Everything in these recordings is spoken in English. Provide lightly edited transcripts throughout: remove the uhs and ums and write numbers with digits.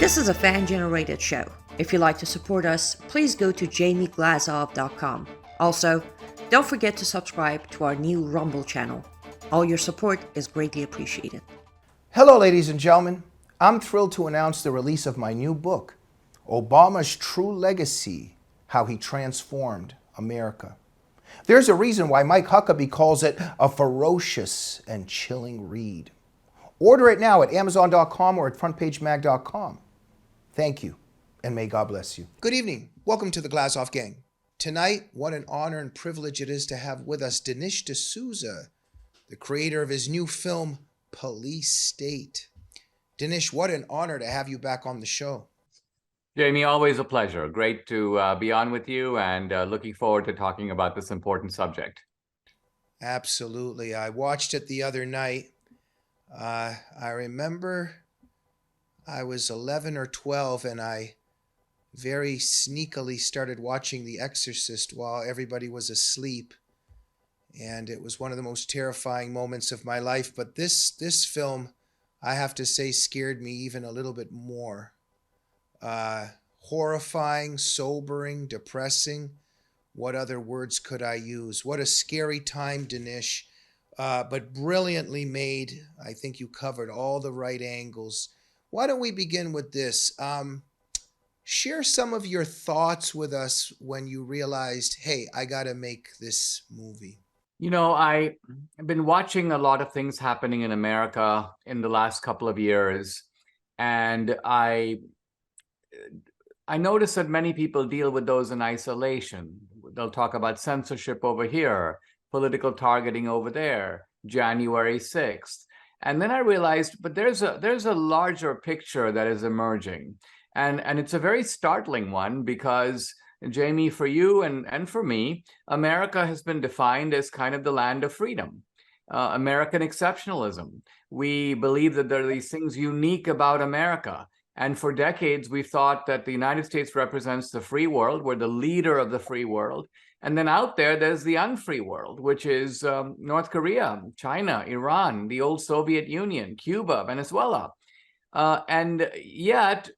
This is a fan-generated show. If you'd like to support us, please go to jamieglazov.com. Also, don't forget to subscribe to our new Rumble channel. All your support is greatly appreciated. Hello, ladies and gentlemen. I'm thrilled to announce the release of my new book, Obama's True Legacy: How He Transformed America. There's a reason why Mike Huckabee calls it a ferocious and chilling read. Order it now at Amazon.com or at FrontPageMag.com. Thank you, and may God bless you. Good evening. Welcome to the Glazov Gang. Tonight, what an honor and privilege it is to have with us Dinesh D'Souza, the creator of his new film, Police State. Dinesh, what an honor to have you back on the show. Jamie, always a pleasure. Great to be on with you, and looking forward to talking about this important subject. Absolutely. I watched it the other night. I remember I was 11 or 12, and I very sneakily started watching The Exorcist while everybody was asleep. And it was one of the most terrifying moments of my life. But this film, I have to say, scared me even a little bit more. Horrifying, sobering, depressing. What other words could I use? What a scary time, Dinesh. But brilliantly made. I think you covered all the right angles. Why don't we begin with this? Share some of your thoughts with us when you realized, hey, I got to make this movie. You know, I've been watching a lot of things happening in America in the last couple of years, and I notice that many people deal with those in isolation. They'll talk about censorship over here, political targeting over there, January 6th. And then I realized, but there's a larger picture that is emerging. And it's a very startling one because, Jamie, for you and for me, America has been defined as kind of the land of freedom, American exceptionalism. We believe that there are these things unique about America. And for decades, we've thought that the United States represents the free world. We're the leader of the free world. And then out there's the unfree world, which is North Korea, China, Iran, the old Soviet Union, Cuba, Venezuela. And yet,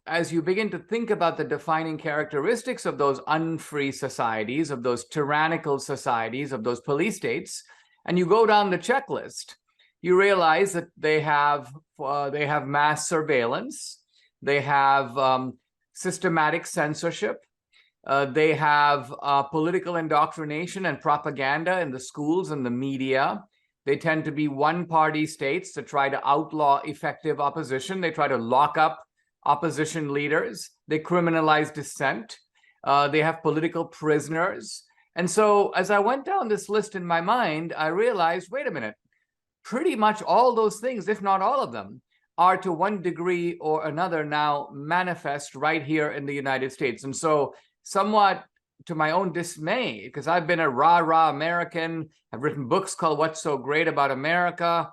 as you begin to think about the defining characteristics of those unfree societies, of those tyrannical societies, of those police states, and you go down the checklist, you realize that they have mass surveillance, they have systematic censorship, they have political indoctrination and propaganda in the schools and the media. They tend to be one-party states to try to outlaw effective opposition. They try to lock up opposition leaders. They criminalize dissent. They have political prisoners. And so as I went down this list in my mind, I realized, wait a minute, pretty much all those things, if not all of them, are to one degree or another now manifest right here in the United States. And so somewhat to my own dismay, because I've been a rah-rah American, I've written books called What's So Great About America,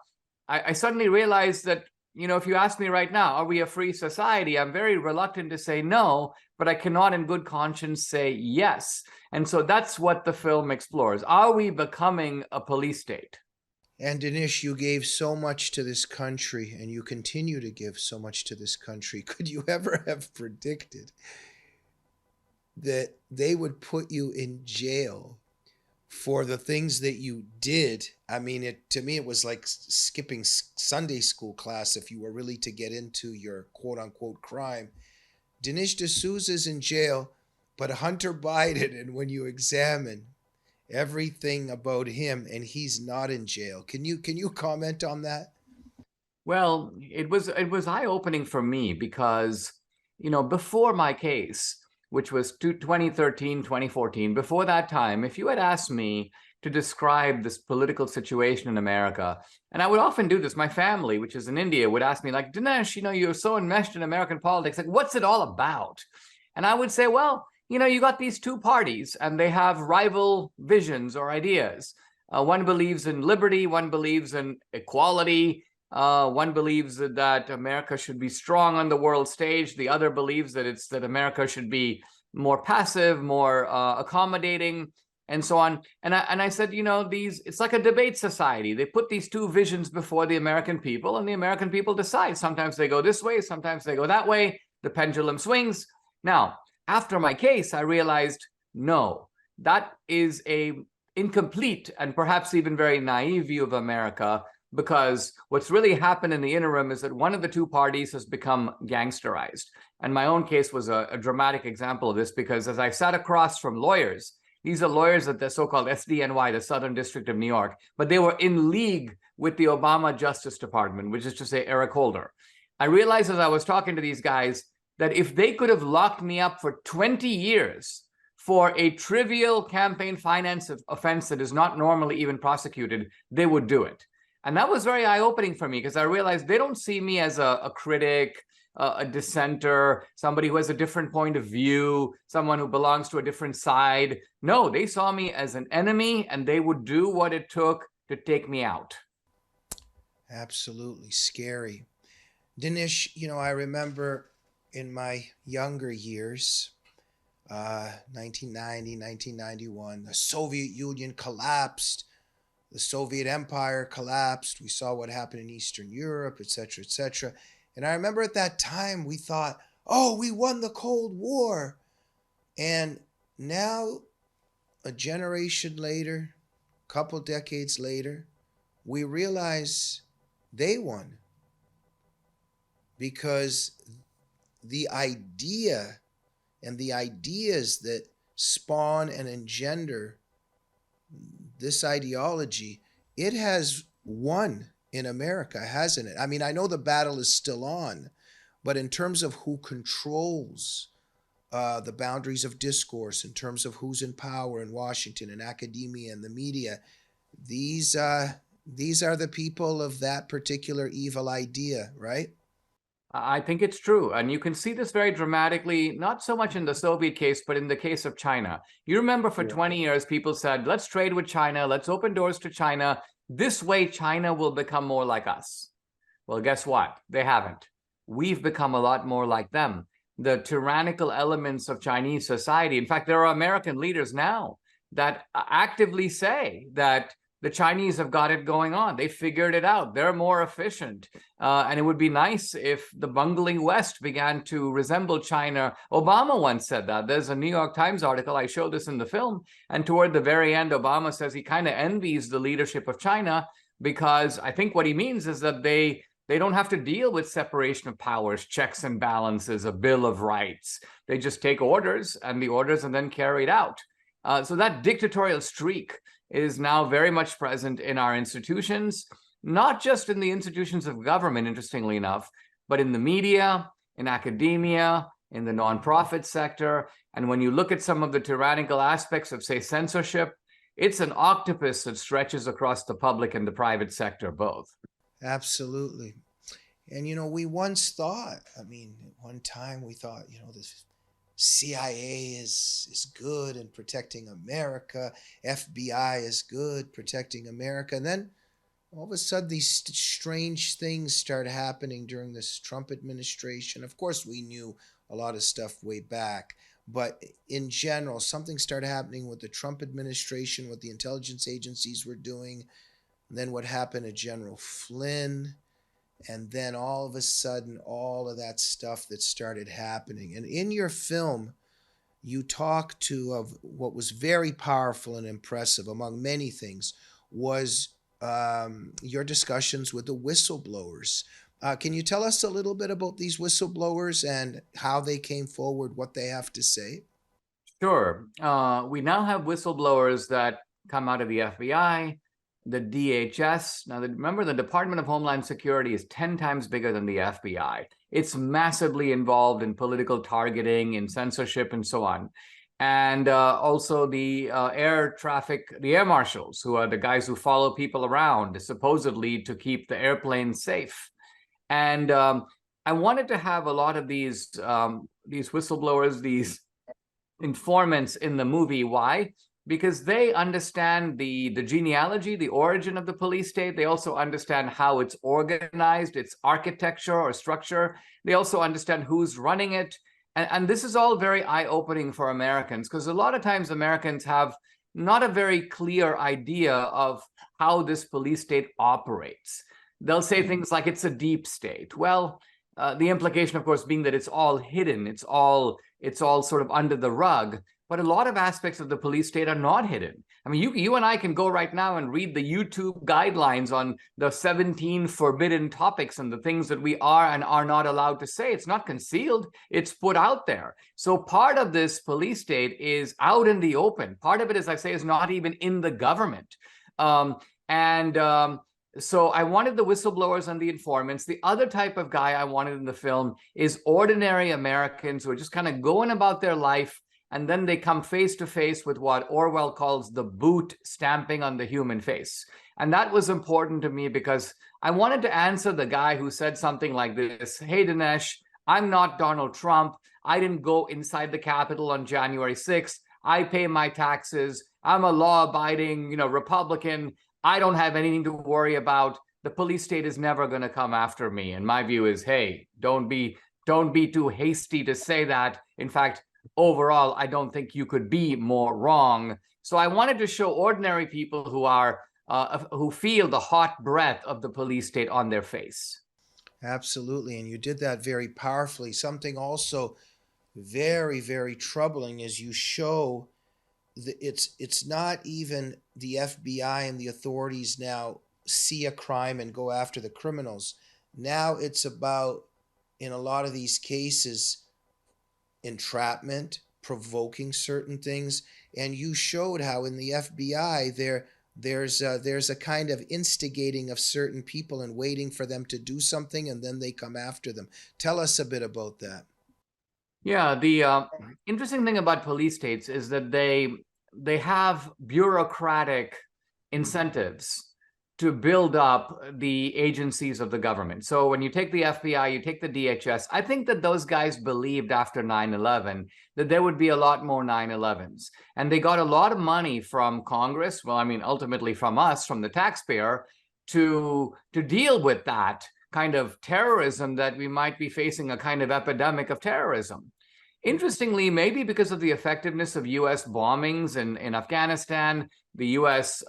I suddenly realized that, you know, if you ask me right now, are we a free society? I'm very reluctant to say no, but I cannot in good conscience say yes. And so that's what the film explores. Are we becoming a police state? And Dinesh, you gave so much to this country, and you continue to give so much to this country. Could you ever have predicted that they would put you in jail for the things that you did? I mean, to me, it was like skipping Sunday school class if you were really to get into your quote-unquote crime. Dinesh D'Souza's in jail, but Hunter Biden, and when you examine everything about him, and he's not in jail. Can you comment on that? Well, it was eye-opening for me because, you know, before my case, which was 2013, 2014, before that time, if you had asked me to describe this political situation in America, and I would often do this, my family, which is in India, would ask me like, Dinesh, you know, you're so enmeshed in American politics, like, what's it all about? And I would say, well, you know, you got these two parties and they have rival visions or ideas. One believes in liberty, one believes in equality, one believes that America should be strong on the world stage. The other believes that America should be more passive, more accommodating. and so on. And I said, it's like a debate society. They put these two visions before the American people, and the American people decide. Sometimes they go this way, sometimes they go that way. The pendulum swings. Now, after my case, I realized, no, that is a incomplete and perhaps even very naive view of America, because what's really happened in the interim is that one of the two parties has become gangsterized. And my own case was a dramatic example of this, because as I sat across from lawyers, these are lawyers at the so-called SDNY, the Southern District of New York, but they were in league with the Obama Justice Department, which is to say Eric Holder. I realized as I was talking to these guys that if they could have locked me up for 20 years for a trivial campaign finance offense that is not normally even prosecuted, they would do it. And that was very eye-opening for me, because I realized they don't see me as a critic, a dissenter, somebody who has a different point of view, someone who belongs to a different side. No, they saw me as an enemy, and they would do what it took to take me out. Absolutely scary. Dinesh, I remember in my younger years, 1990, 1991, the Soviet Union collapsed. The Soviet Empire collapsed. We saw what happened in Eastern Europe, et cetera, et cetera. And I remember at that time we thought, oh, we won the Cold War. And now, a generation later, a couple decades later, we realize they won. Because the idea and the ideas that spawn and engender this ideology, it has won in America, hasn't it? I mean, I know the battle is still on, but in terms of who controls the boundaries of discourse, in terms of who's in power in Washington and academia and the media, these are the people of that particular evil idea, right? I think it's true. And you can see this very dramatically, not so much in the Soviet case, but in the case of China. You remember for 20 years, people said, let's trade with China, let's open doors to China. This way, China will become more like us. Well, guess what? They haven't. We've become a lot more like them. The tyrannical elements of Chinese society. In fact, there are American leaders now that actively say that the Chinese have got it going on. They figured it out. They're more efficient. And it would be nice if the bungling West began to resemble China. Obama once said that. There's a New York Times article. I showed this in the film. And toward the very end, Obama says he kind of envies the leadership of China, because I think what he means is that they don't have to deal with separation of powers, checks and balances, a Bill of Rights. They just take orders, and the orders are then carried out. So that dictatorial streak is now very much present in our institutions, not just in the institutions of government, interestingly enough, but in the media, in academia, in the nonprofit sector. And when you look at some of the tyrannical aspects of, say, censorship, it's an octopus that stretches across the public and the private sector, both. Absolutely. And, we once thought, at one time we thought, this CIA is good in protecting America. FBI is good protecting America. And then all of a sudden, these strange things start happening during this Trump administration. Of course, we knew a lot of stuff way back. But in general, something started happening with the Trump administration, what the intelligence agencies were doing. And then what happened to General Flynn. And then all of a sudden, all of that stuff that started happening. And in your film, you talk of what was very powerful and impressive, among many things, was your discussions with the whistleblowers. Can you tell us a little bit about these whistleblowers and how they came forward, what they have to say? Sure. We now have whistleblowers that come out of the FBI, the DHS. Now, remember, the Department of Homeland Security is 10 times bigger than the FBI. It's massively involved in political targeting, in censorship, and so on. And also the air marshals, who are the guys who follow people around, supposedly to keep the airplane safe. And I wanted to have a lot of these whistleblowers, these informants in the movie. Why? Because they understand the genealogy, the origin of the police state. They also understand how it's organized, its architecture or structure. They also understand who's running it. And this is all very eye-opening for Americans, because a lot of times Americans have not a very clear idea of how this police state operates. They'll say things like it's a deep state. Well, the implication, of course, being that it's all hidden, it's all sort of under the rug. But a lot of aspects of the police state are not hidden. I mean, you and I can go right now and read the YouTube guidelines on the 17 forbidden topics and the things that we are and are not allowed to say. It's not concealed, it's put out there. So part of this police state is out in the open. Part of it, as I say, is not even in the government. So I wanted the whistleblowers and the informants. The other type of guy I wanted in the film is ordinary Americans who are just kind of going about their life, and then they come face to face with what Orwell calls the boot stamping on the human face. And that was important to me because I wanted to answer the guy who said something like this: hey, Dinesh, I'm not Donald Trump. I didn't go inside the Capitol on January 6th. I pay my taxes. I'm a law-abiding, Republican. I don't have anything to worry about. The police state is never going to come after me. And my view is, hey, don't be too hasty to say that. In fact, overall, I don't think you could be more wrong. So I wanted to show ordinary people who feel the hot breath of the police state on their face. Absolutely, and you did that very powerfully. Something also very, very troubling is you show that it's not even the FBI and the authorities now see a crime and go after the criminals. Now it's about, in a lot of these cases, entrapment, provoking certain things. And you showed how in the FBI there's a kind of instigating of certain people and waiting for them to do something, and then they come after them. Tell us a bit about that. Yeah, the interesting thing about police states is that they have bureaucratic incentives to build up the agencies of the government. So when you take the FBI, you take the DHS, I think that those guys believed after 9/11 that there would be a lot more 9/11s. And they got a lot of money from Congress, well, I mean, ultimately from us, from the taxpayer, to deal with that kind of terrorism, that we might be facing a kind of epidemic of terrorism. Interestingly, maybe because of the effectiveness of U.S. bombings in Afghanistan, the U.S.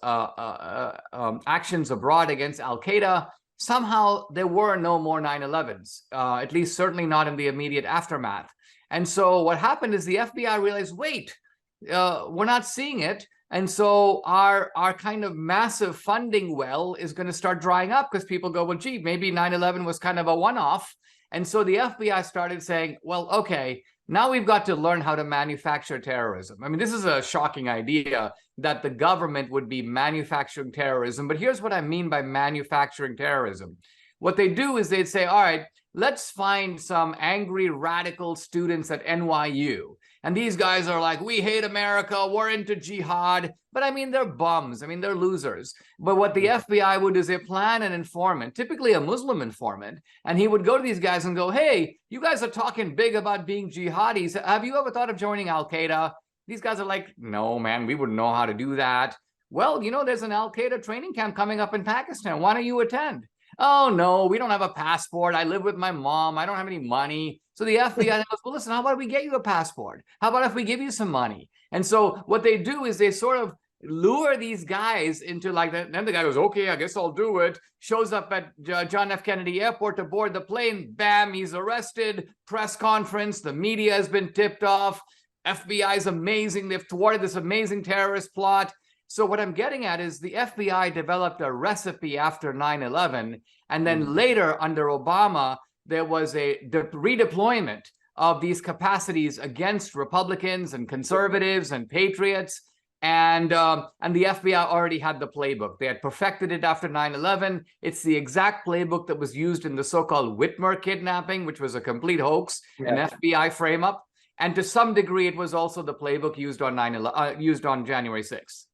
Actions abroad against Al-Qaeda, somehow there were no more 9/11s, at least certainly not in the immediate aftermath. And so what happened is the FBI realized, wait, we're not seeing it. And so our kind of massive funding well is going to start drying up because people go, well, gee, maybe 9/11 was kind of a one-off. And so the FBI started saying, well, okay, now we've got to learn how to manufacture terrorism. I mean, this is a shocking idea that the government would be manufacturing terrorism. But here's what I mean by manufacturing terrorism. What they do is they'd say, all right, let's find some angry radical students at NYU. And these guys are like, we hate America, we're into jihad. But I mean, they're bums. I mean, they're losers. But what the FBI would do is they plan an informant, typically a Muslim informant, and he would go to these guys and go, hey, you guys are talking big about being jihadis. Have you ever thought of joining Al-Qaeda? These guys are like, no, man, we wouldn't know how to do that. Well, there's an Al-Qaeda training camp coming up in Pakistan. Why don't you attend? Oh, no, we don't have a passport. I live with my mom. I don't have any money. So the FBI goes, well, listen, how about we get you a passport? How about if we give you some money? And so what they do is they sort of lure these guys into like that. And then the guy goes, okay, I guess I'll do it. Shows up at John F. Kennedy Airport to board the plane. Bam, he's arrested. Press conference. The media has been tipped off. FBI is amazing. They've thwarted this amazing terrorist plot. So what I'm getting at is the FBI developed a recipe after 9/11. And then later under Obama, there was a redeployment of these capacities against Republicans and conservatives and patriots. And the FBI already had the playbook. They had perfected it after 9/11. It's the exact playbook that was used in the so-called Whitmer kidnapping, which was a complete hoax, an FBI frame-up. And to some degree, it was also the playbook used on January 6th.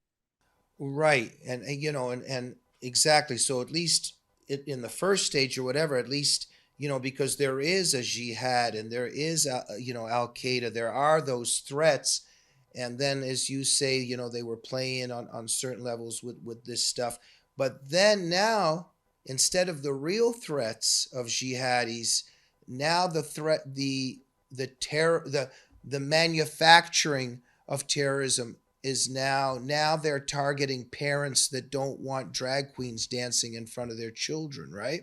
Right, and and exactly. So at least in the first stage or whatever, at least because there is a jihad and there is Al Qaeda, there are those threats, and then as you say, they were playing on certain levels with this stuff. But then now, instead of the real threats of jihadis, now the threat, the manufacturing of terrorism is now they're targeting parents that don't want drag queens dancing in front of their children, right?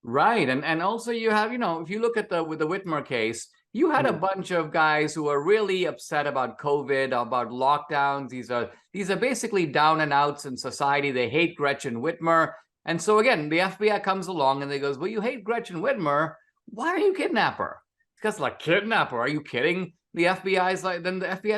Right. And also you have, if you look at with the Whitmer case, you had a bunch of guys who are really upset about COVID, about lockdowns. These are basically down and outs in society. They hate Gretchen Whitmer. And so again, the FBI comes along and they goes, well, you hate Gretchen Whitmer. Why don't you kidnap her? Because like, kidnap her? Are you kidding? The FBI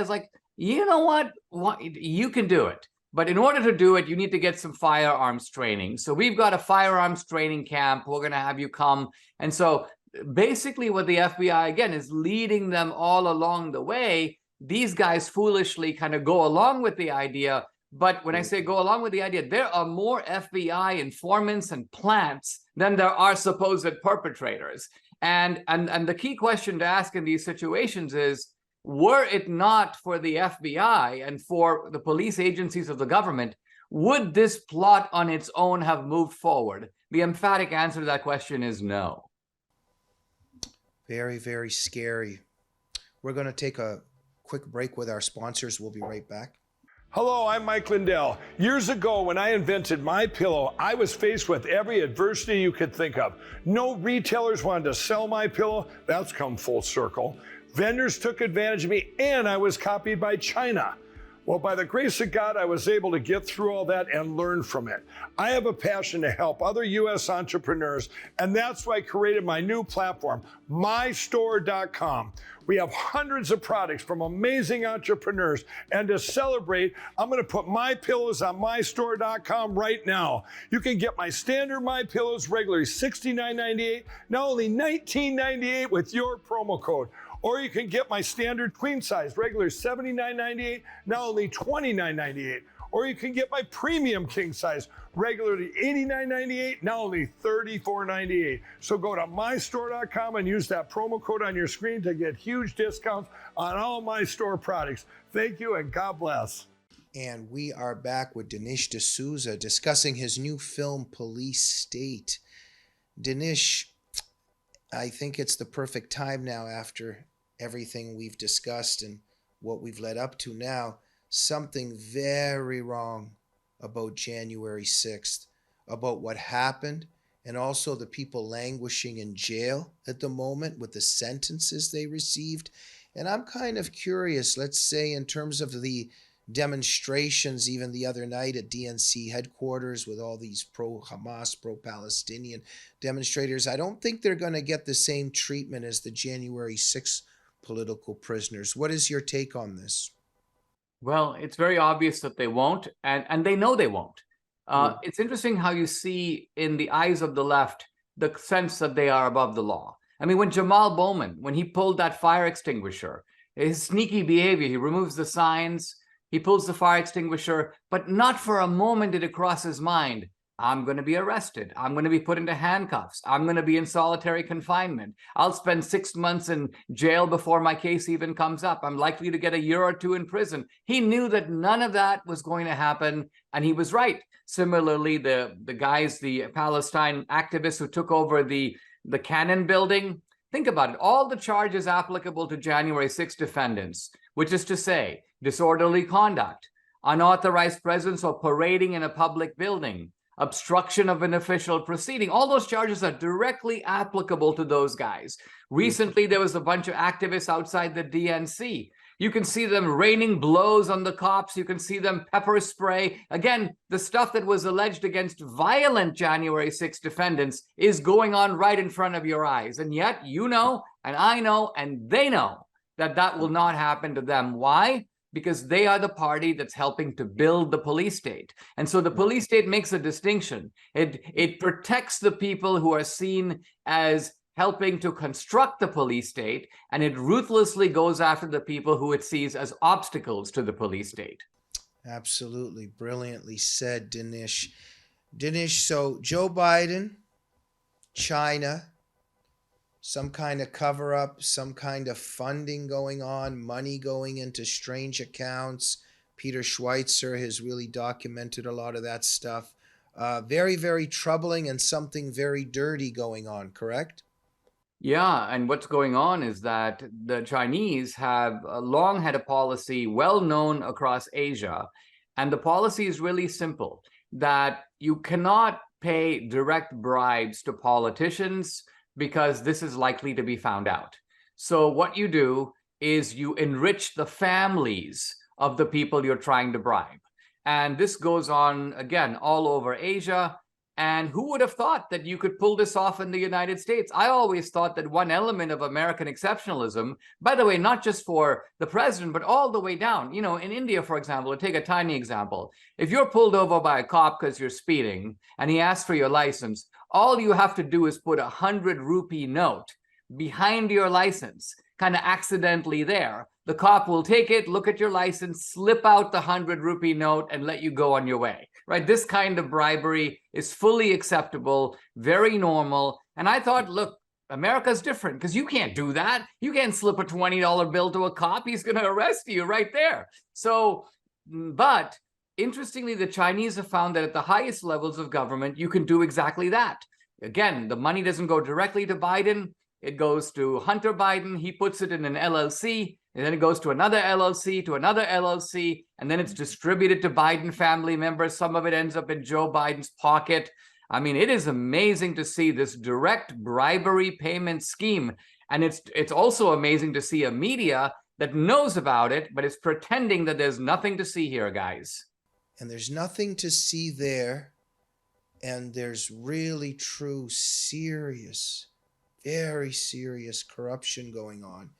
is like, you know what? You can do it. But in order to do it, you need to get some firearms training. So we've got a firearms training camp. We're going to have you come. And so basically what the FBI, again, is leading them all along the way. These guys foolishly kind of go along with the idea. But when I say go along with the idea, there are more FBI informants and plants than there are supposed perpetrators. And the key question to ask in these situations is, were it not for the FBI and for the police agencies of the government, would this plot on its own have moved forward? The emphatic answer to that question is no. Very, very scary. We're going to take a quick break with our sponsors. We'll be right back. Hello, I'm Mike Lindell. Years ago, when I invented MyPillow, I was faced with every adversity you could think of. No retailers wanted to sell MyPillow. That's come full circle. Vendors took advantage of me, and I was copied by China. Well, by the grace of God, I was able to get through all that and learn from it. I have a passion to help other U.S. entrepreneurs, and that's why I created my new platform, mystore.com. We have hundreds of products from amazing entrepreneurs, and to celebrate, I'm going to put my pillows on mystore.com right now. You can get my standard My Pillows regularly $69.98, now only $19.98 with your promo code. Or you can get my standard queen size, regular $79.98, now only $29.98. Or you can get my premium king size, regularly $89.98, now only $34.98. So go to mystore.com and use that promo code on your screen to get huge discounts on all my store products. Thank you and God bless. And we are back with Dinesh D'Souza discussing his new film, Police State. Dinesh, I think it's the perfect time now, after everything we've discussed and what we've led up to now. Something very wrong about January 6th, about what happened, and also the people languishing in jail at the moment with the sentences they received. And I'm kind of curious, let's say in terms of the demonstrations even the other night at DNC headquarters with all these pro-Hamas, pro-Palestinian demonstrators, I don't think they're going to get the same treatment as the January 6th political prisoners. What is your take on this? Well, it's very obvious that they won't, and they know they won't. It's interesting how you see in the eyes of the left the sense that they are above the law. I mean, when Jamal Bowman, when he pulled that fire extinguisher, his sneaky behavior, he removes the signs, he pulls the fire extinguisher, but not for a moment did it cross his mind, I'm going to be arrested. I'm going to be put into handcuffs. I'm going to be in solitary confinement. I'll spend 6 months in jail before my case even comes up. I'm likely to get a year or two in prison. He knew that none of that was going to happen, and he was right. Similarly, the guys, the Palestine activists who took over the Cannon building, think about it. All the charges applicable to January 6 defendants, which is to say, disorderly conduct, unauthorized presence or parading in a public building, obstruction of an official proceeding, all those charges are directly applicable to those guys. Recently, there was a bunch of activists outside the DNC. You can see them raining blows on the cops. You can see them pepper spray. Again, the stuff that was alleged against violent January 6 defendants is going on right in front of your eyes. And yet, you know, and I know, and they know that that will not happen to them. Why? Because they are the party that's helping to build the police state. And so the police state makes a distinction. It protects the people who are seen as helping to construct the police state, and it ruthlessly goes after the people who it sees as obstacles to the police state. Absolutely. Brilliantly said, Dinesh. Dinesh, so Joe Biden, China, some kind of cover-up, some kind of funding going on, money going into strange accounts. Peter Schweitzer has really documented a lot of that stuff. Very, very troubling and something very dirty going on, correct? Yeah, and what's going on is that the Chinese have long had a policy well known across Asia, and the policy is really simple, that you cannot pay direct bribes to politicians because this is likely to be found out. So what you do is you enrich the families of the people you're trying to bribe. And this goes on, again, all over Asia. And who would have thought that you could pull this off in the United States? I always thought that one element of American exceptionalism, by the way, not just for the president, but all the way down. You know, in India, for example, to take a tiny example, if you're pulled over by a cop because you're speeding and he asks for your license, all you have to do is put 100 rupee note behind your license, kind of accidentally there. The cop will take it, look at your license, slip out the 100 rupee note, and let you go on your way. Right? This kind of bribery is fully acceptable, very normal. And I thought, look, America's different because you can't do that. You can't slip a $20 bill to a cop. He's going to arrest you right there. So, but interestingly, the Chinese have found that at the highest levels of government, you can do exactly that. Again, the money doesn't go directly to Biden. It goes to Hunter Biden. He puts it in an LLC. And then it goes to another LLC, and then it's distributed to Biden family members. Some of it ends up in Joe Biden's pocket. I mean, it is amazing to see this direct bribery payment scheme. And it's also amazing to see a media that knows about it, but is pretending that there's nothing to see here, guys. And there's nothing to see there. And there's really true, serious, very serious corruption going on.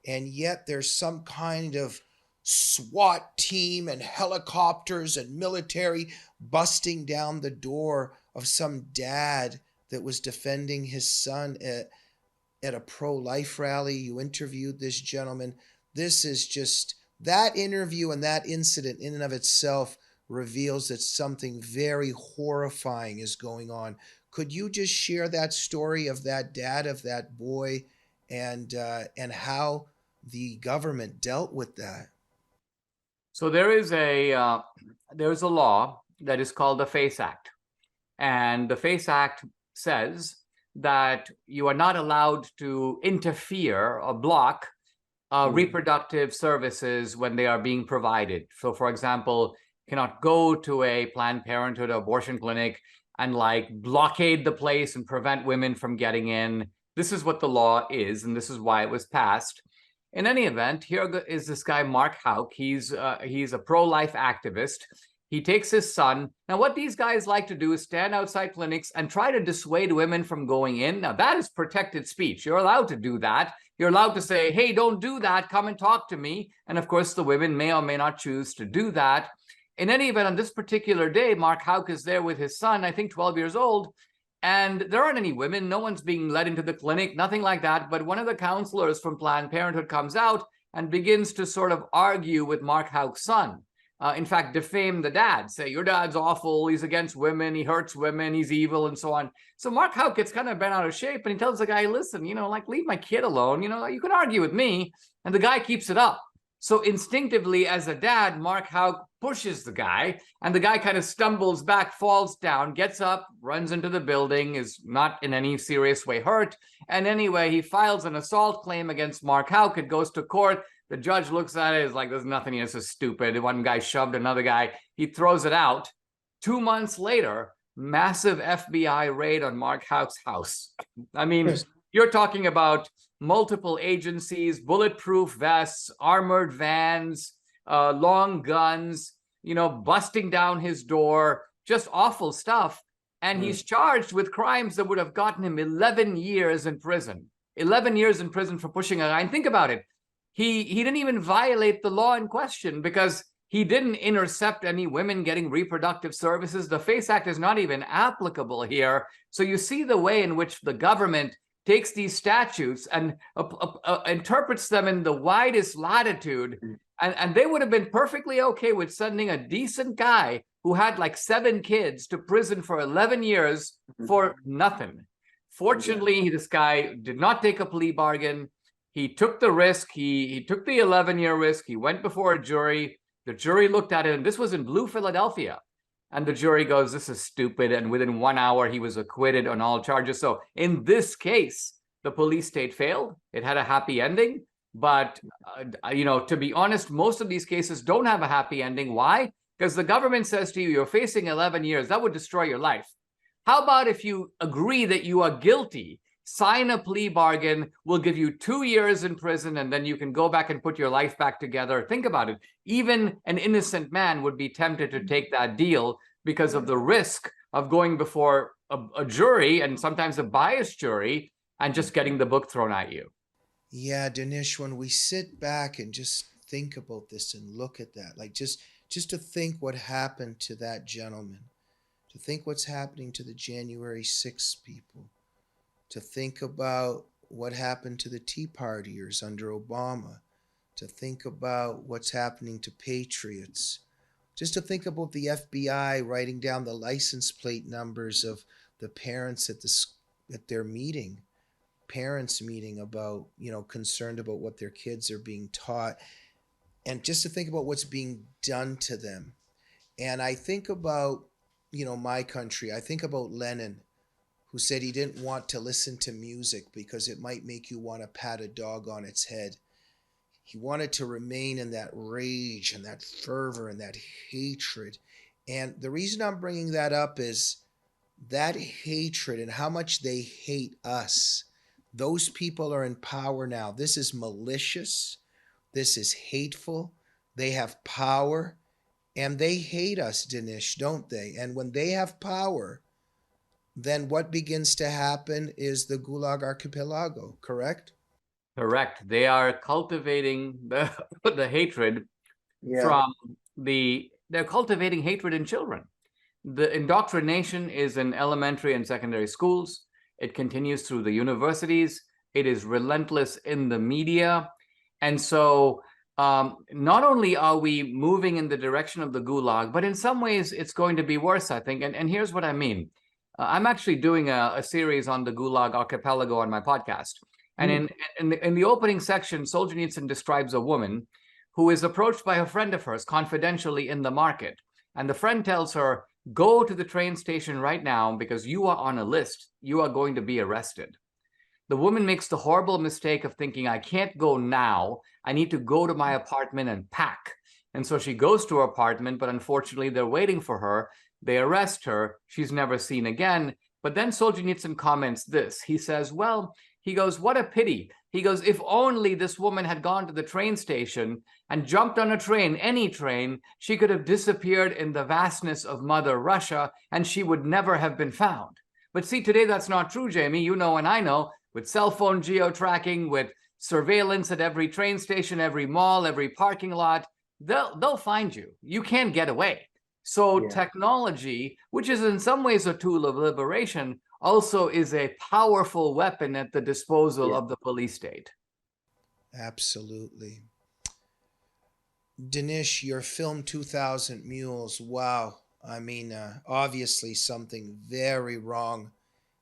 And yet there's some kind of SWAT team and helicopters and military busting down the door of some dad that was defending his son at a pro-life rally. You interviewed this gentleman. This is just, that interview and that incident in and of itself reveals that something very horrifying is going on. Could you just share that story of that dad, of that boy, and how the government dealt with that? So there's a law that is called the FACE Act, and the FACE Act says that you are not allowed to interfere or block reproductive services when they are being provided. So, for example, you cannot go to a Planned Parenthood or abortion clinic and like blockade the place and prevent women from getting in. This is what the law is, and this is why it was passed. In any event, here is this guy, Mark Houck. He's a pro-life activist. He takes his son. Now, what these guys like to do is stand outside clinics and try to dissuade women from going in. Now, that is protected speech. You're allowed to do that. You're allowed to say, hey, don't do that. Come and talk to me. And of course, the women may or may not choose to do that. In any event, on this particular day, Mark Houck is there with his son, I think 12 years old. And there aren't any women. No one's being led into the clinic, nothing like that. But one of the counselors from Planned Parenthood comes out and begins to sort of argue with Mark Houck's son. In fact, defame the dad, say, your dad's awful, he's against women, he hurts women, he's evil, and so on. So Mark Houck gets kind of bent out of shape, and he tells the guy, listen, like, leave my kid alone. You can argue with me. And the guy keeps it up. So instinctively, as a dad, Mark Houck pushes the guy, and the guy kind of stumbles back, falls down, gets up, runs into the building, is not in any serious way hurt. And anyway, he files an assault claim against Mark Houck. It goes to court. The judge looks at it, is like, there's nothing here, this is stupid. One guy shoved another guy. He throws it out. 2 months later, massive FBI raid on Mark Houck's house. I mean, you're talking about multiple agencies, bulletproof vests, armored vans, long guns, busting down his door, just awful stuff. And he's charged with crimes that would have gotten him 11 years in prison. 11 years in prison for pushing a guy. And think about it. He didn't even violate the law in question because he didn't intercept any women getting reproductive services. The FACE Act is not even applicable here. So you see the way in which the government takes these statutes and interprets them in the widest latitude. And they would have been perfectly okay with sending a decent guy who had like 7 kids to prison for 11 years for nothing. Fortunately, this guy did not take a plea bargain. He took the risk. He took the 11-year risk. He went before a jury. The jury looked at it, and this was in Blue, Philadelphia. And the jury goes, this is stupid. And within 1 hour, he was acquitted on all charges. So in this case, the police state failed. It had a happy ending. But, to be honest, most of these cases don't have a happy ending. Why? Because the government says to you, you're facing 11 years. That would destroy your life. How about if you agree that you are guilty, sign a plea bargain, we'll give you 2 years in prison, and then you can go back and put your life back together. Think about it. Even an innocent man would be tempted to take that deal because of the risk of going before a jury, and sometimes a biased jury, and just getting the book thrown at you. Yeah, Dinesh, when we sit back and just think about this and look at that, like just to think what happened to that gentleman, to think what's happening to the January 6th people, to think about what happened to the Tea Partiers under Obama, to think about what's happening to patriots, just to think about the FBI writing down the license plate numbers of the parents at their meeting, parents meeting about, concerned about what their kids are being taught, and just to think about what's being done to them. And I think about, my country. I think about Lenin, who said he didn't want to listen to music because it might make you want to pat a dog on its head. He wanted to remain in that rage and that fervor and that hatred. And the reason I'm bringing that up is that hatred and how much they hate us. Those people are in power now. This is malicious. This is hateful. They have power, and they hate us, Dinesh, don't they? And when they have power, then what begins to happen is the Gulag archipelago, correct? Correct. They are cultivating the hatred they're cultivating hatred in children. The indoctrination is in elementary and secondary schools. It continues through the universities. It is relentless in the media. And so not only are we moving in the direction of the Gulag, but in some ways it's going to be worse, I think. And here's what I mean. I'm actually doing a series on the Gulag archipelago on my podcast. And in the opening section, Solzhenitsyn describes a woman who is approached by a friend of hers confidentially in the market. And the friend tells her, go to the train station right now because you are on a list. You are going to be arrested. The woman makes the horrible mistake of thinking, I can't go now. I need to go to my apartment and pack. And so she goes to her apartment, but unfortunately they're waiting for her. They arrest her. She's never seen again. But then Solzhenitsyn comments this. He says, he goes, what a pity. He goes, if only this woman had gone to the train station and jumped on a train, any train, she could have disappeared in the vastness of Mother Russia, and she would never have been found. But see, today that's not true, Jamie. You know and I know, with cell phone geo-tracking, with surveillance at every train station, every mall, every parking lot, they'll find you. You can't get away. So technology, which is in some ways a tool of liberation, also is a powerful weapon at the disposal of the police state. Absolutely. Dinesh, your film 2000 Mules, wow. I mean, obviously something very wrong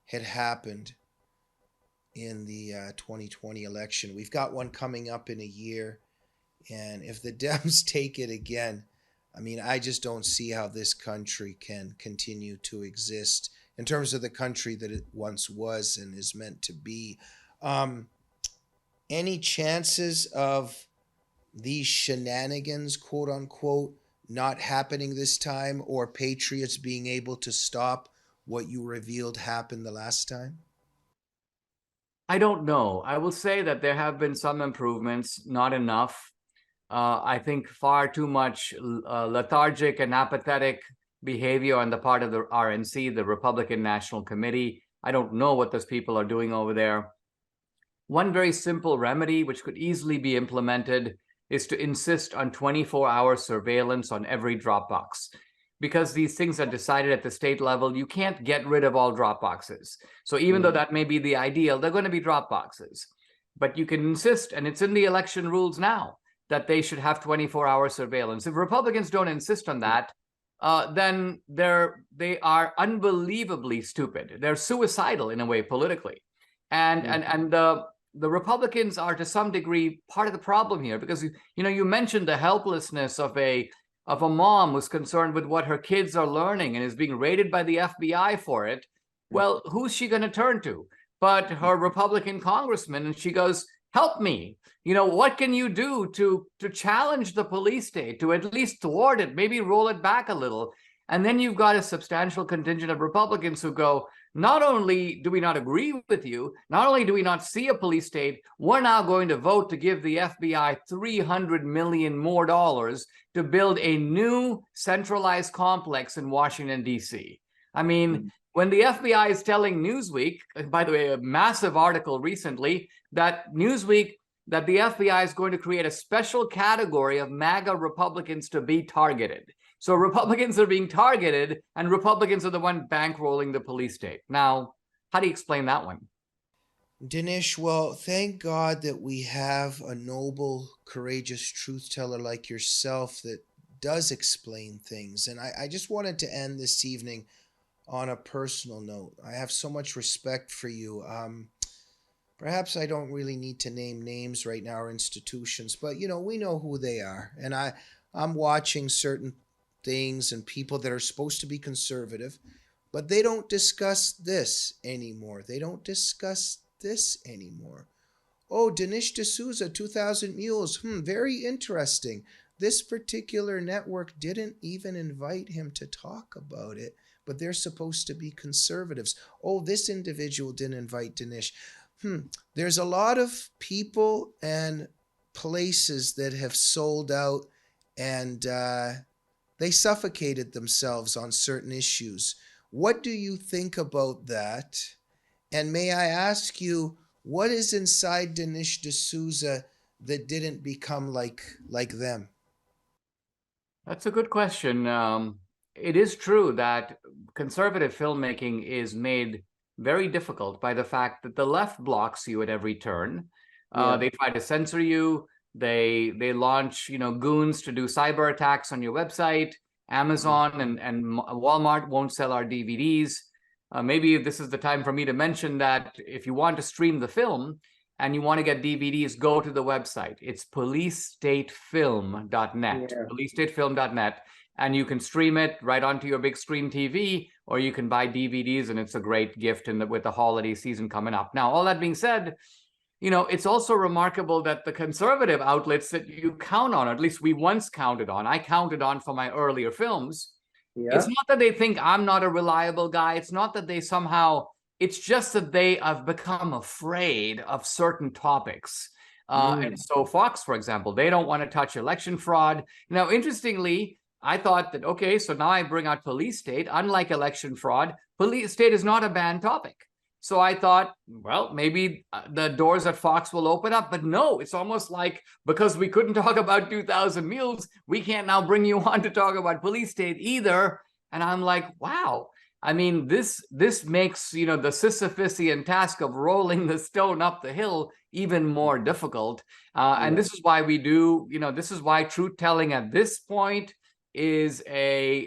had happened in the 2020 election. We've got one coming up in a year. And if the Dems take it again, I mean, I just don't see how this country can continue to exist in terms of the country that it once was and is meant to be. Any chances of these shenanigans, quote unquote, not happening this time, or patriots being able to stop what you revealed happened the last time? I don't know. I will say that there have been some improvements, not enough. I think far too much lethargic and apathetic behavior on the part of the RNC, the Republican National Committee. I don't know what those people are doing over there. One very simple remedy, which could easily be implemented, is to insist on 24-hour surveillance on every drop box. Because these things are decided at the state level, you can't get rid of all drop boxes. So even though that may be the ideal, they're going to be drop boxes. But you can insist, and it's in the election rules now, that they should have 24-hour surveillance. If Republicans don't insist on that, then they are unbelievably stupid. They're suicidal in a way politically. And the Republicans are to some degree part of the problem here, because you mentioned the helplessness of a mom who's concerned with what her kids are learning and is being raided by the FBI for it. Well, who's she going to turn to? but her Republican congressman, and she goes, help me. What can you do to challenge the police state, to at least thwart it, maybe roll it back a little? And then you've got a substantial contingent of Republicans who go, not only do we not agree with you, not only do we not see a police state, we're now going to vote to give the FBI $300 million more to build a new centralized complex in Washington, D.C. I mean, when the FBI is telling Newsweek, by the way, a massive article recently, that the FBI is going to create a special category of MAGA Republicans to be targeted. So Republicans are being targeted, and Republicans are the one bankrolling the police state. Now, how do you explain that one? Dinesh, well, thank God that we have a noble, courageous truth teller like yourself that does explain things. And I just wanted to end this evening on a personal note. I have so much respect for you. Perhaps I don't really need to name names right now or institutions, but we know who they are. And I'm watching certain things and people that are supposed to be conservative, but they don't discuss this anymore. They don't discuss this anymore. Oh, Dinesh D'Souza, 2000 Mules. Very interesting. This particular network didn't even invite him to talk about it, but they're supposed to be conservatives. Oh, this individual didn't invite Dinesh. There's a lot of people and places that have sold out, and they suffocated themselves on certain issues. What do you think about that? And may I ask you, what is inside Dinesh D'Souza that didn't become like them? That's a good question. It is true that conservative filmmaking is made very difficult by the fact that the left blocks you at every turn. They try to censor you. They launch, goons to do cyber attacks on your website. Amazon and Walmart won't sell our DVDs. Maybe this is the time for me to mention that if you want to stream the film and you want to get DVDs, go to the website. It's policestatefilm.net, policestatefilm.net, and you can stream it right onto your big screen TV, or you can buy DVDs, and it's a great gift with the holiday season coming up. Now, all that being said, it's also remarkable that the conservative outlets that you count on, or at least we once counted on, I counted on for my earlier films. It's not that they think I'm not a reliable guy. It's not that they somehow, it's just that they have become afraid of certain topics. And so Fox, for example, they don't want to touch election fraud. Now, interestingly, I thought that, okay, so now I bring out police state. Unlike election fraud, police state is not a banned topic. So I thought, well, maybe the doors at Fox will open up. But no, it's almost like because we couldn't talk about 2000 Mules, we can't now bring you on to talk about police state either. And I'm like, wow. I mean, this makes, the Sisyphusian task of rolling the stone up the hill even more difficult. And this is why we do, this is why truth telling at this point is a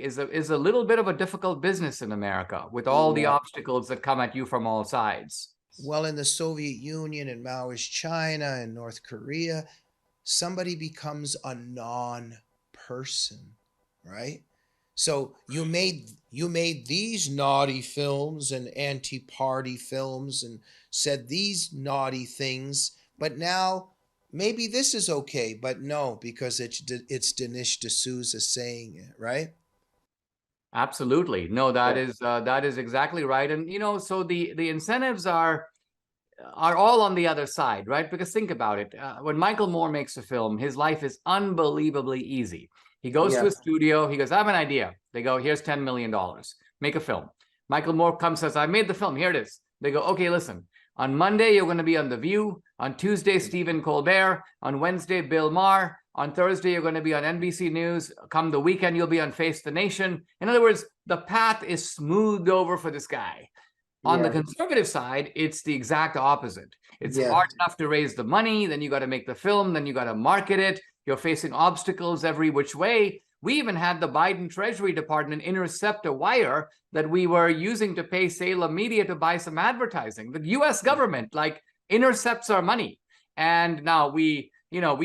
little bit of a difficult business in America with all the obstacles that come at you from all sides. Well, in the Soviet Union and Maoist China and North Korea, somebody becomes a non-person, right? So you made these naughty films and anti-party films and said these naughty things, but now maybe this is okay, but no, because it's Dinesh D'Souza saying it, right? Absolutely. No, that is exactly right. And, so the incentives are all on the other side, right? Because think about it. When Michael Moore makes a film, his life is unbelievably easy. He goes to a studio. He goes, I have an idea. They go, here's $10 million. Make a film. Michael Moore comes, says, I made the film. Here it is. They go, okay, listen. On Monday, you're going to be on The View. On Tuesday, Stephen Colbert. On Wednesday, Bill Maher. On Thursday, you're going to be on NBC News. Come the weekend, you'll be on Face the Nation. In other words, the path is smoothed over for this guy. On the conservative side, it's the exact opposite. It's hard enough to raise the money. Then you got to make the film. Then you got to market it. You're facing obstacles every which way. We even had the Biden Treasury Department intercept a wire that we were using to pay Salem Media to buy some advertising. The U.S. government intercepts our money. And now we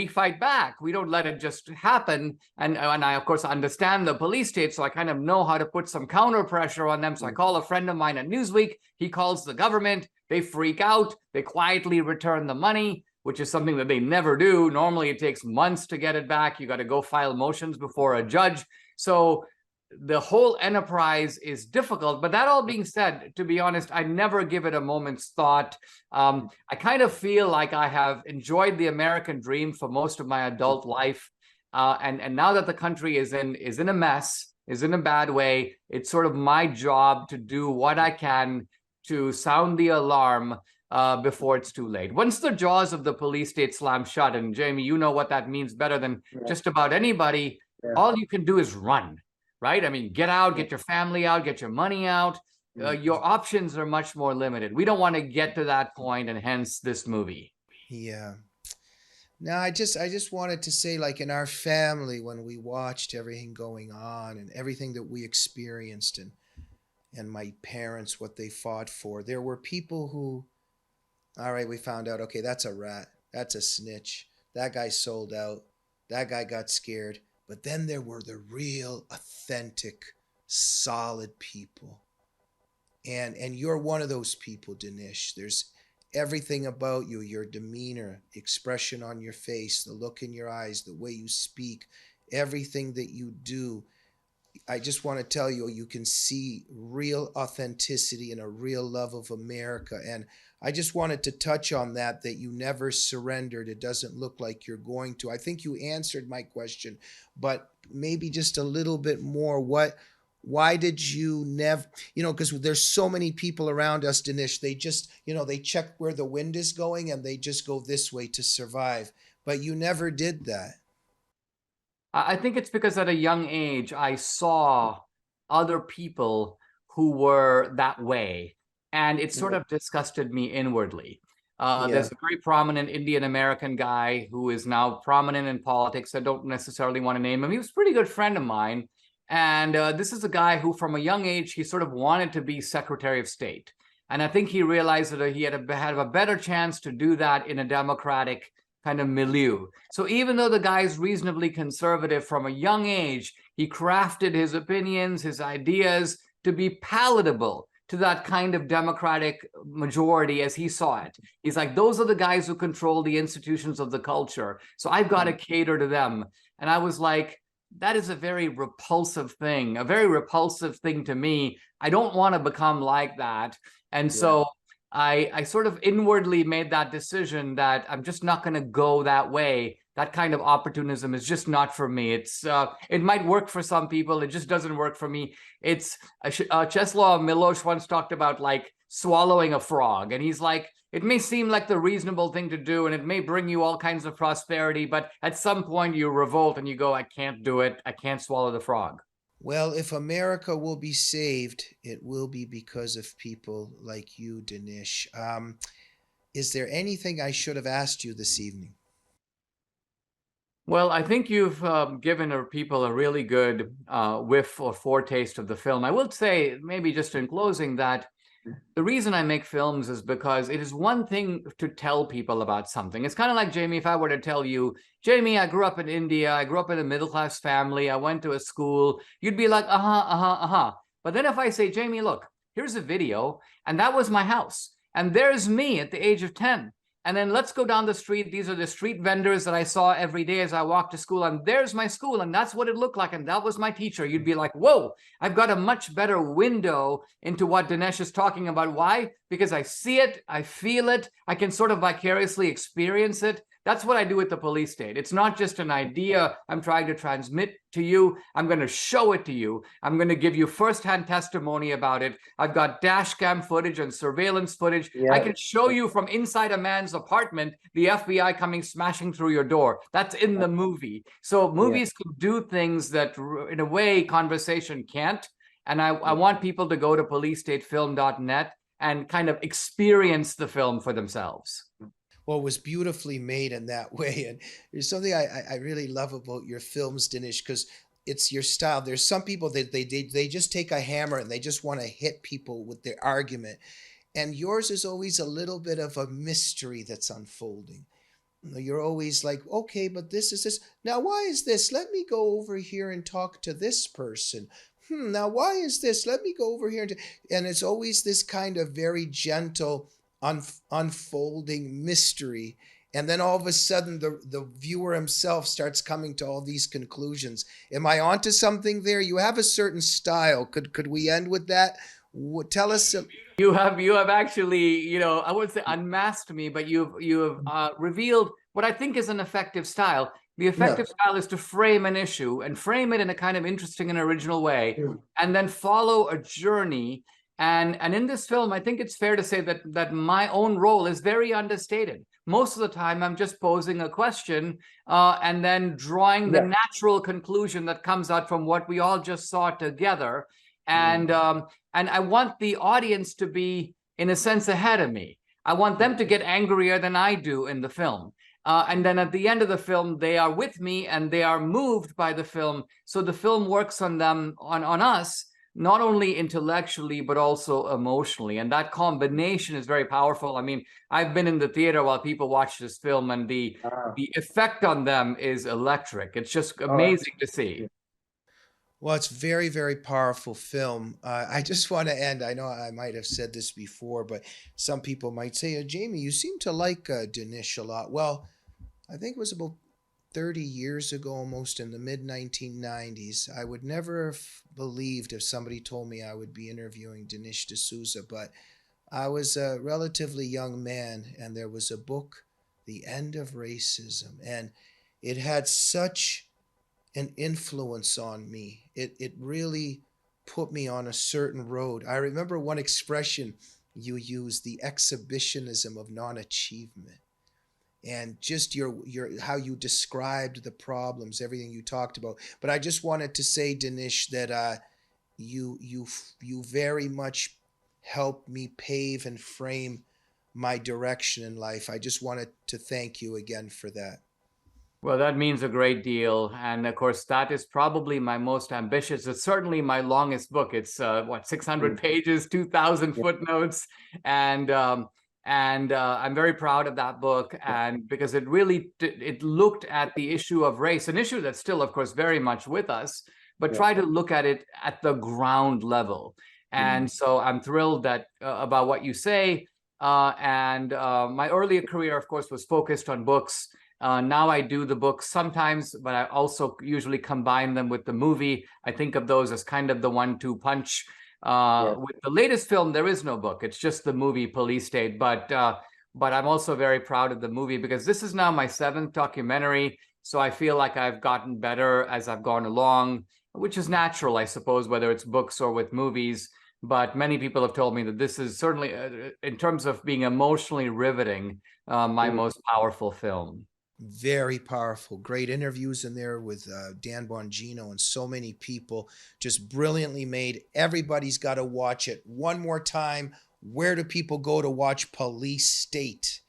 fight back. We don't let it just happen. And I, of course, understand the police state, so I kind of know how to put some counter pressure on them. So I call a friend of mine at Newsweek. He calls the government. They freak out. They quietly return the money, which is something that they never do. Normally, it takes months to get it back. You got to go file motions before a judge. So the whole enterprise is difficult. But that all being said, to be honest, I never give it a moment's thought. I kind of feel like I have enjoyed the American dream for most of my adult life. And now that the country is in a mess, is in a bad way, it's sort of my job to do what I can to sound the alarm before it's too late. Once the jaws of the police state slam shut, and Jamie, you know what that means better than just about anybody, all you can do is run, right? I mean, get out, get your family out, get your money out. Your options are much more limited. We don't want to get to that point, and hence this movie. Yeah. Now, I just wanted to say, like, in our family, when we watched everything going on and everything that we experienced, and my parents, what they fought for, there were people who, all right, we found out, okay, that's a rat, that's a snitch, that guy sold out, that guy got scared. But then there were the real, authentic, solid people. And you're one of those people, Dinesh. There's everything about you, your demeanor, expression on your face, the look in your eyes, the way you speak, everything that you do. I just want to tell you, you can see real authenticity and a real love of America. And I just wanted to touch on that you never surrendered. It doesn't look like you're going to. I think you answered my question, but maybe just a little bit more. Why did you never, because there's so many people around us, Dinesh, they just, they check where the wind is going and they just go this way to survive. But you never did that. I think it's because at a young age, I saw other people who were that way, and it sort of disgusted me inwardly. There's a very prominent Indian American guy who is now prominent in politics. I don't necessarily want to name him. He was a pretty good friend of mine. And this is a guy who, from a young age, he sort of wanted to be Secretary of State. And I think he realized that he had a better chance to do that in a democratic kind of milieu. So even though the guy is reasonably conservative from a young age, he crafted his opinions, his ideas to be palatable to that kind of democratic majority as he saw it. He's like, those are the guys who control the institutions of the culture. So I've got to cater to them. And I was like, that is a very repulsive thing to me. I don't want to become like that. And so I sort of inwardly made that decision that I'm just not going to go that way. That kind of opportunism is just not for me. It might work for some people. It just doesn't work for me. Czeslaw Milosz once talked about like swallowing a frog. And he's like, it may seem like the reasonable thing to do, and it may bring you all kinds of prosperity, but at some point you revolt and you go, I can't do it. I can't swallow the frog. Well, if America will be saved, it will be because of people like you, Dinesh. Is there anything I should have asked you this evening? Well, I think you've given people a really good whiff or foretaste of the film. I will say, maybe just in closing, that the reason I make films is because it is one thing to tell people about something. It's kind of like, Jamie, if I were to tell you, Jamie, I grew up in India. I grew up in a middle-class family. I went to a school. You'd be like, But then if I say, Jamie, look, here's a video, and that was my house. And there's me at the age of 10. And then let's go down the street. These are the street vendors that I saw every day as I walked to school. And there's my school. And that's what it looked like. And that was my teacher. You'd be like, whoa, I've got a much better window into what Dinesh is talking about. Why? Because I see it. I feel it. I can sort of vicariously experience it. That's what I do with the police state. It's not just an idea I'm trying to transmit to you. I'm going to show it to you. I'm going to give you firsthand testimony about it. I've got dash cam footage and surveillance footage. Yeah. I can show you from inside a man's apartment, the FBI coming smashing through your door. That's in the movie. So movies can do things that, in a way, conversation can't. And I want people to go to policestatefilm.net and kind of experience the film for themselves. Well, it was beautifully made in that way. And there's something I really love about your films, Dinesh, because it's your style. There's some people that they just take a hammer and they just want to hit people with their argument. And yours is always a little bit of a mystery that's unfolding. You're always like, okay, but this is this. Now, why is this? Let me go over here and talk to this person. Now, why is this? Let me go over here. And it's always this kind of very gentle unfolding mystery. And then all of a sudden, the viewer himself starts coming to all these conclusions. Am I onto something there? You have a certain style. Could we end with that? Tell us. You have actually, I wouldn't say unmasked me, but you have revealed what I think is an effective style. The effective style is to frame an issue and frame it in a kind of interesting and original way, and then follow a journey. And in this film, I think it's fair to say that my own role is very understated. Most of the time, I'm just posing a question and then drawing the natural conclusion that comes out from what we all just saw together. And I want the audience to be, in a sense, ahead of me. I want them to get angrier than I do in the film. And then at the end of the film, they are with me and they are moved by the film. So the film works on them, on us, not only intellectually, but also emotionally. And that combination is very powerful. I mean, I've been in the theater while people watch this film, and the effect on them is electric. It's just amazing to see. Well, it's very, very powerful film. I just want to end. I know I might have said this before, but some people might say, Jamie, you seem to like Dinesh a lot. Well, I think it was about 30 years ago, almost in the mid-1990s. I would never have believed if somebody told me I would be interviewing Dinesh D'Souza, but I was a relatively young man, and there was a book, The End of Racism, and it had such an influence on me. It really put me on a certain road. I remember one expression you used, the exhibitionism of non-achievement, and just your how you described the problems, everything you talked about. But I just wanted to say, Dinesh, that you very much helped me pave and frame my direction in life. I just wanted to thank you again for that. Well, that means a great deal. And of course, that is probably my most ambitious. It's certainly my longest book. It's 600 pages, 2,000 footnotes. And I'm very proud of that book. And because it really, it looked at the issue of race, an issue that's still, of course, very much with us, but try to look at it at the ground level. And so I'm thrilled that about what you say. My earlier career, of course, was focused on books. Now I do the books sometimes, but I also usually combine them with the movie. I think of those as kind of the 1-2 punch. With the latest film, there is no book. It's just the movie Police State. But I'm also very proud of the movie because this is now my 7th documentary. So I feel like I've gotten better as I've gone along, which is natural, I suppose, whether it's books or with movies. But many people have told me that this is certainly, in terms of being emotionally riveting, my most powerful film. Very powerful. Great interviews in there with Dan Bongino and so many people. Just brilliantly made. Everybody's got to watch it. One more time, where do people go to watch Police State?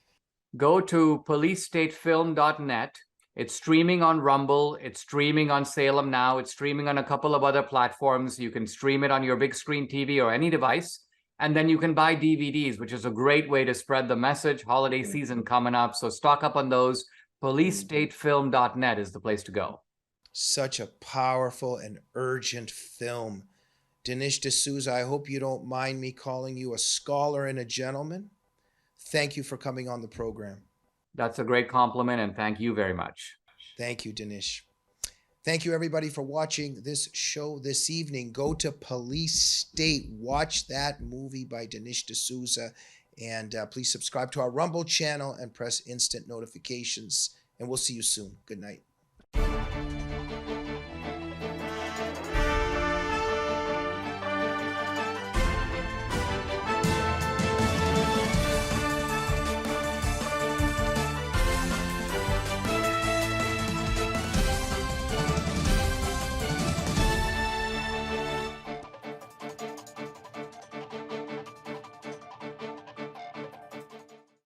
Go to policestatefilm.net. It's streaming on Rumble. It's streaming on Salem now. It's streaming on a couple of other platforms. You can stream it on your big screen TV or any device. And then you can buy DVDs, which is a great way to spread the message. Holiday season coming up. So stock up on those. policestatefilm.net is the place to go. Such a powerful and urgent film. Dinesh D'Souza, I hope you don't mind me calling you a scholar and a gentleman. Thank you for coming on the program. That's a great compliment, and thank you very much. Thank you, Dinesh. Thank you, everybody, for watching this show this evening. Go to Police State. Watch that movie by Dinesh D'Souza. And please subscribe to our Rumble channel and press instant notifications. And we'll see you soon. Good night.